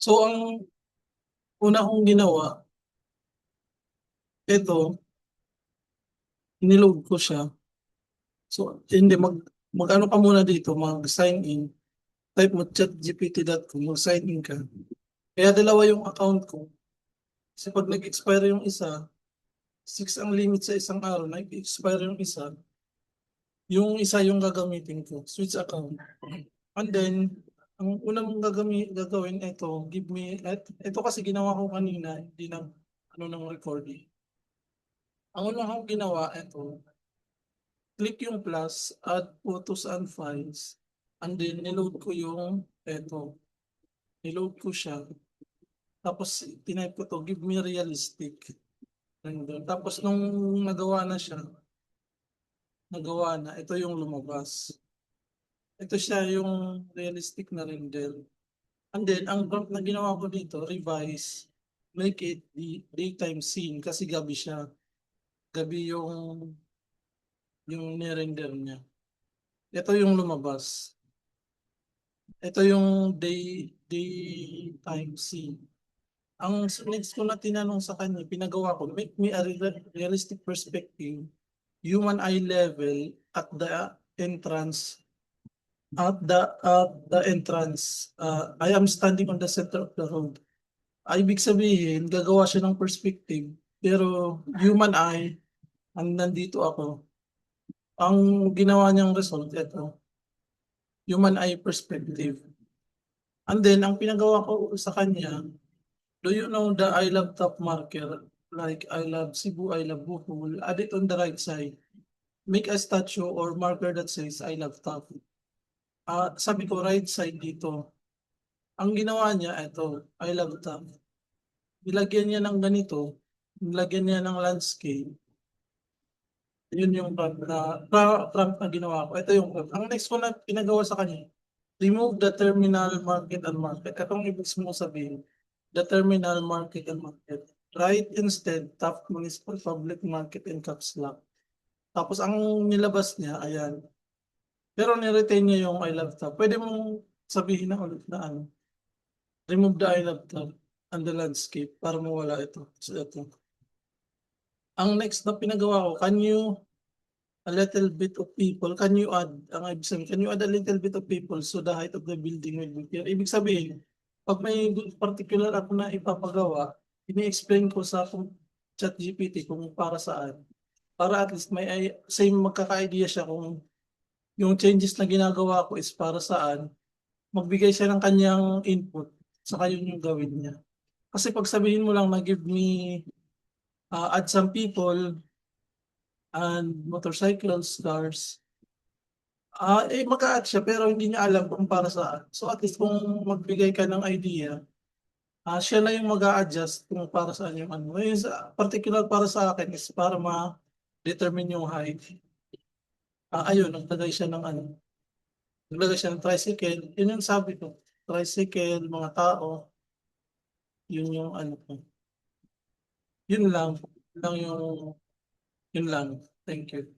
So, ang una kong ginawa, ito, niload ko siya. So, hindi, mag-ano ka muna dito, mag-sign in. Type mo chatgpt.com, mag-sign in ka. Kaya dalawa yung account ko. Kasi pag nag-expire yung isa, 6 ang limit sa isang araw, nag-expire yung isa yung gagamitin ko, switch account. And then, ang una mong gagawin, ito kasi ginawa ko kanina, hindi ng, ano ng recording. Ang una kong ginawa, ito, click yung plus, add photos and files, and then niload ko niload ko siya. Tapos, tinype ko to, give me realistic. Nandun. Tapos, nung nagawa na, ito yung lumabas. Ito siya yung realistic na render. And then, ang prompt na ginawa ko dito, revise, make it daytime scene kasi gabi siya. Gabi yung nirender niya. Ito yung lumabas. Ito yung daytime scene. Ang next ko na tinanong sa kanya, pinagawa ko, make me a realistic perspective, human eye level at the entrance at the entrance, I am standing on the center of the road. Ibig sabihin, gagawa siya ng perspective, pero human eye, ang nandito ako. Ang ginawa niyang result, ito, human eye perspective. And then, ang pinagawa ko sa kanya, do you know the I love top marker? Like I love Cebu, I love Bohol. Add it on the right side. Make a statue or marker that says I love top. Sabi ko right side dito. Ang ginawa niya, ito, I love top. Nilagyan niya ng ganito, nilagyan niya ng landscape. Yun yung prompt na ginawa ko. Ito yung prompt. Ang next ko na pinagawa sa kanya, remove the terminal market and market. Itong ibig mo sabihin, the terminal market and market. Write instead, top municipal public market in caps lock. Tapos ang nilabas niya, ayan. Pero niretain niya yung I love top. Pwede mong sabihin na ulit na ano, remove the I love top and the landscape para mawala ito. So, ito. Ang next na pinagawa ko, can you a little bit of people, can you add, ang ibig sabihin, can you add a little bit of people so the height of the building will be clear? Ibig sabihin, pag may particular ako na ipapagawa, ini-explain ko sa ChatGPT kung para saan. Para at least same magkaka-idea siya kung yung changes na ginagawa ko is para saan, magbigay siya ng kanyang input, saka yun yung gawin niya. Kasi pag sabihin mo lang na give me, add some people, and motorcycles, cars, mag-a-add siya pero hindi niya alam kung para saan. So at least kung magbigay ka ng idea, siya na yung mag-a-adjust kung para saan yung ano. Yung particular para sa akin is para ma-determine yung height. Ayun, naglagay siya ng tricycle. Yun yung sabi ko, tricycle, mga tao, yun yung ano ko. Yun lang, yun lang. Thank you.